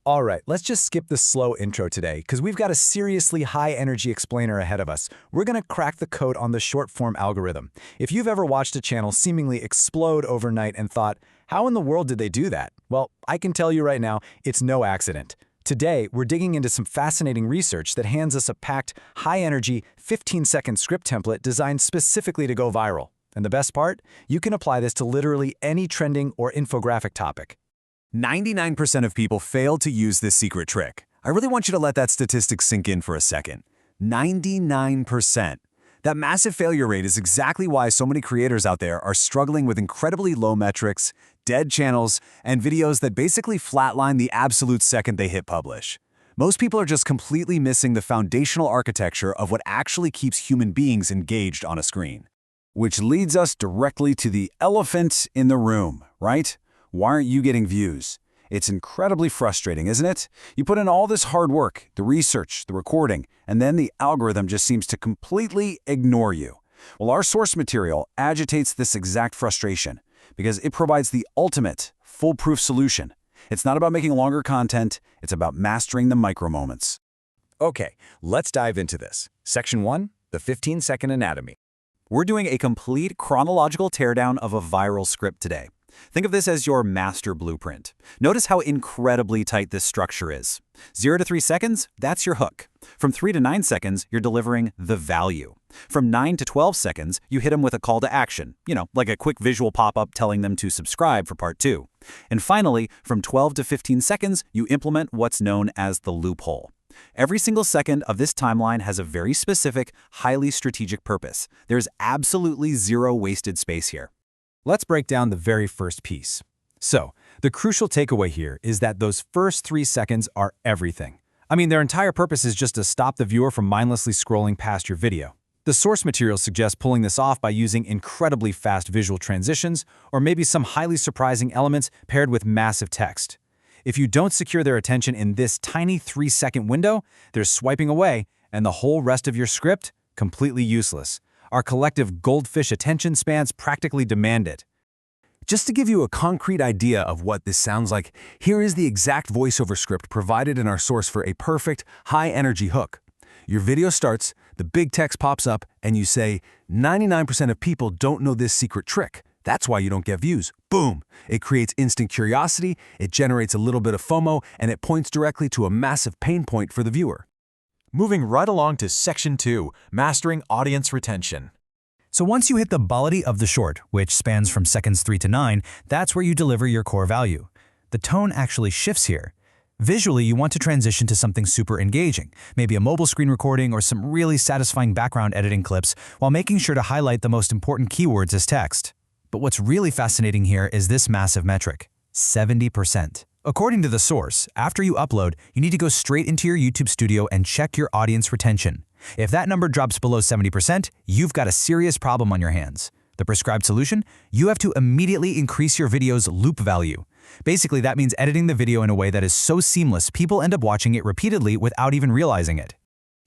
All right, let's just skip the slow intro today, because we've got a seriously high-energy explainer ahead of us. We're going to crack the code on the short-form algorithm. If you've ever watched a channel seemingly explode overnight and thought, how in the world did they do that? Well, I can tell you right now, it's no accident. Today, we're digging into some fascinating research that hands us a packed, high-energy, 15-second script template designed specifically to go viral. And the best part? You can apply this to literally any trending or infographic topic. 99% of people fail to use this secret trick. I really want you to let that statistic sink in for a second. 99%. That massive failure rate is exactly why so many creators out there are struggling with incredibly low metrics, dead channels, and videos that basically flatline the absolute second they hit publish. Most people are just completely missing the foundational architecture of what actually keeps human beings engaged on a screen. Which leads us directly to the elephant in the room, right? Why aren't you getting views? It's incredibly frustrating, isn't it? You put in all this hard work, the research, the recording, and then the algorithm just seems to completely ignore you. Well, our source material agitates this exact frustration because it provides the ultimate, foolproof solution. It's not about making longer content, it's about mastering the micro moments. Okay, let's dive into this. Section 1, the 15-second anatomy. We're doing a complete chronological teardown of a viral script today. Think of this as your master blueprint. Notice how incredibly tight this structure is. 0 to 3 seconds, that's your hook. From 3 to 9 seconds, you're delivering the value. From 9 to 12 seconds, you hit them with a call to action, like a quick visual pop-up telling them to subscribe for part 2. And finally, from 12 to 15 seconds, you implement what's known as the loophole. Every single second of this timeline has a very specific, highly strategic purpose. There's absolutely zero wasted space here. Let's break down the very first piece. So, the crucial takeaway here is that those first 3 seconds are everything. I mean, their entire purpose is just to stop the viewer from mindlessly scrolling past your video. The source material suggests pulling this off by using incredibly fast visual transitions or maybe some highly surprising elements paired with massive text. If you don't secure their attention in this tiny 3-second window, they're swiping away, and the whole rest of your script, completely useless. Our collective goldfish attention spans practically demand it. Just to give you a concrete idea of what this sounds like, here is the exact voiceover script provided in our source for a perfect, high-energy hook. Your video starts, the big text pops up, and you say, 99% of people don't know this secret trick. That's why you don't get views. Boom! It creates instant curiosity, it generates a little bit of FOMO, and it points directly to a massive pain point for the viewer. Moving right along to Section 2, Mastering Audience Retention. So once you hit the quality of the short, which spans from seconds 3 to 9, that's where you deliver your core value. The tone actually shifts here. Visually, you want to transition to something super engaging, maybe a mobile screen recording or some really satisfying background editing clips, while making sure to highlight the most important keywords as text. But what's really fascinating here is this massive metric, 70%. According to the source, after you upload, you need to go straight into your YouTube studio and check your audience retention. If that number drops below 70%, you've got a serious problem on your hands. The prescribed solution? You have to immediately increase your video's loop value. Basically, that means editing the video in a way that is so seamless people end up watching it repeatedly without even realizing it.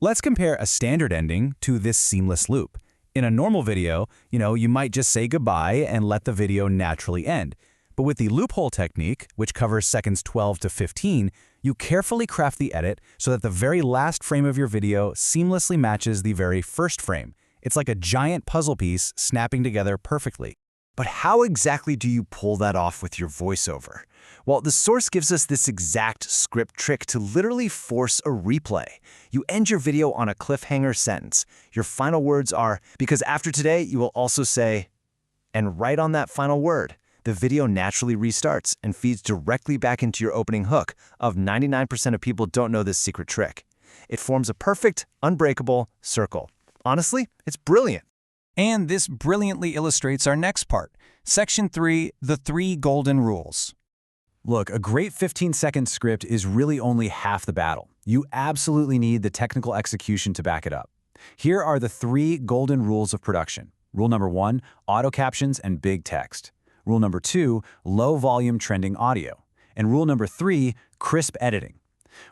Let's compare a standard ending to this seamless loop. In a normal video, you might just say goodbye and let the video naturally end. But with the loophole technique, which covers seconds 12 to 15, you carefully craft the edit so that the very last frame of your video seamlessly matches the very first frame. It's like a giant puzzle piece snapping together perfectly. But how exactly do you pull that off with your voiceover? Well, the source gives us this exact script trick to literally force a replay. You end your video on a cliffhanger sentence. Your final words are, because after today, you will also say, and right on that final word, the video naturally restarts and feeds directly back into your opening hook of 99% of people don't know this secret trick. It forms a perfect, unbreakable circle. Honestly, it's brilliant. And this brilliantly illustrates our next part, Section 3, the 3 golden rules. Look, a great 15-second script is really only half the battle. You absolutely need the technical execution to back it up. Here are the 3 golden rules of production. Rule number 1, auto captions and big text. Rule number 2, low volume trending audio. And rule number 3, crisp editing.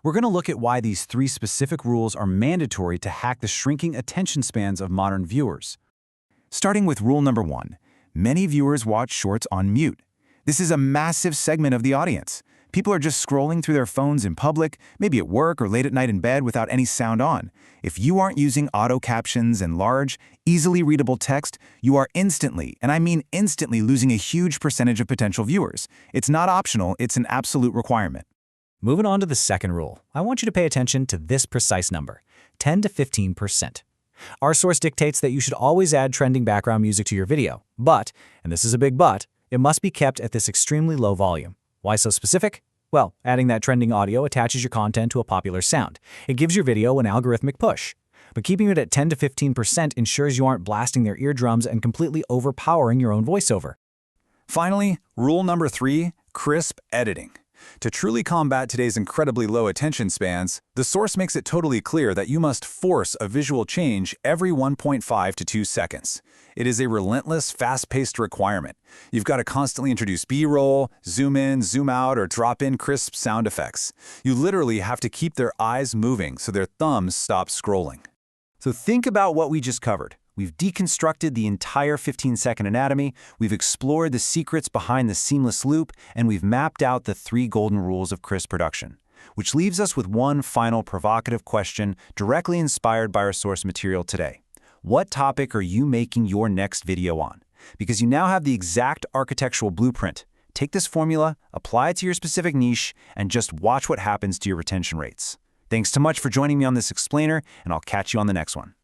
We're going to look at why these 3 specific rules are mandatory to hack the shrinking attention spans of modern viewers. Starting with rule number 1, many viewers watch shorts on mute. This is a massive segment of the audience. People are just scrolling through their phones in public, maybe at work or late at night in bed without any sound on. If you aren't using auto captions and large, easily readable text, you are instantly, and I mean instantly, losing a huge percentage of potential viewers. It's not optional, it's an absolute requirement. Moving on to the second rule, I want you to pay attention to this precise number, 10 to 15%. Our source dictates that you should always add trending background music to your video, but, and this is a big but, it must be kept at this extremely low volume. Why so specific? Well, adding that trending audio attaches your content to a popular sound. It gives your video an algorithmic push. But keeping it at 10 to 15% ensures you aren't blasting their eardrums and completely overpowering your own voiceover. Finally, rule number 3, crisp editing. To truly combat today's incredibly low attention spans, the source makes it totally clear that you must force a visual change every 1.5 to 2 seconds. It is a relentless, fast-paced requirement. You've got to constantly introduce B-roll, zoom in, zoom out, or drop in crisp sound effects. You literally have to keep their eyes moving so their thumbs stop scrolling. So think about what we just covered. We've deconstructed the entire 15-second anatomy, we've explored the secrets behind the seamless loop, and we've mapped out the 3 golden rules of crisp production. Which leaves us with one final provocative question directly inspired by our source material today. What topic are you making your next video on? Because you now have the exact architectural blueprint. Take this formula, apply it to your specific niche, and just watch what happens to your retention rates. Thanks so much for joining me on this explainer, and I'll catch you on the next one.